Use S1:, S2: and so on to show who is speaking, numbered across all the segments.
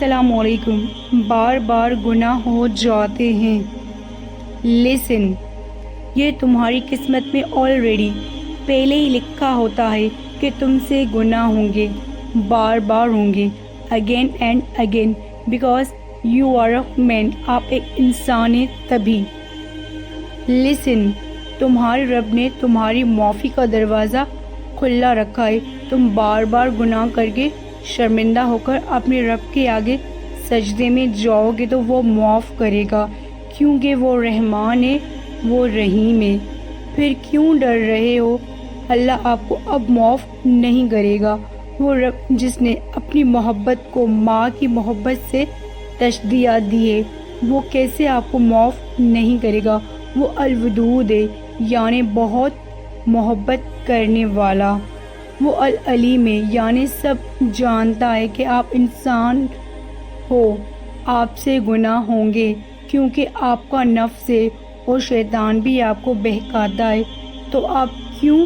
S1: السلام علیکم. بار بار گناہ ہو جاتے ہیں. لسن، یہ تمہاری قسمت میں آلریڈی پہلے ہی لکھا ہوتا ہے کہ تم سے گناہ ہوں گے، بار بار ہوں گے، again and again, because you are a man, آپ ایک انسان ہیں تبھی. لسن، تمہارے رب نے تمہاری معافی کا دروازہ کھلا رکھا ہے. تم بار بار گناہ کر کے شرمندہ ہو کر اپنے رب کے آگے سجدے میں جاؤ گے تو وہ معاف کرے گا، کیونکہ وہ رحمان ہے، وہ رحیم ہے. پھر کیوں ڈر رہے ہو؟ اللہ آپ کو اب معاف نہیں کرے گا. وہ رب جس نے اپنی محبت کو ماں کی محبت سے تشبیہ دی ہے، وہ کیسے آپ کو معاف نہیں کرے گا؟ وہ الودود ہے، یعنی بہت محبت کرنے والا. وہ العلیم ہے، یعنی سب جانتا ہے کہ آپ انسان ہو، آپ سے گناہ ہوں گے، کیونکہ آپ کا نفس ہے اور شیطان بھی آپ کو بہکاتا ہے. تو آپ کیوں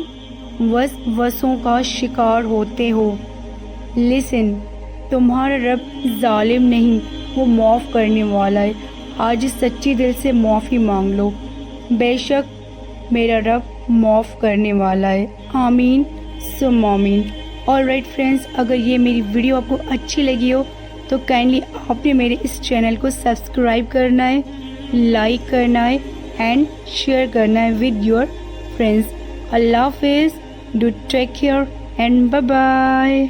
S1: وسوسوں کا شکار ہوتے ہو؟ لسن، تمہارا رب ظالم نہیں، وہ معاف کرنے والا ہے. آج سچی دل سے معافی مانگ لو، بے شک میرا رب معاف کرنے والا ہے. آمین ثم آمین. آلرائٹ فرینڈز، اگر یہ میری ویڈیو آپ کو اچھی لگی ہو تو کائنڈلی آپ نے میرے اس چینل کو سبسکرائب کرنا ہے، لائک کرنا ہے اینڈ شیئر کرنا ہے ود یور فرینڈز. اللہ حافظ. Do take care and bye bye.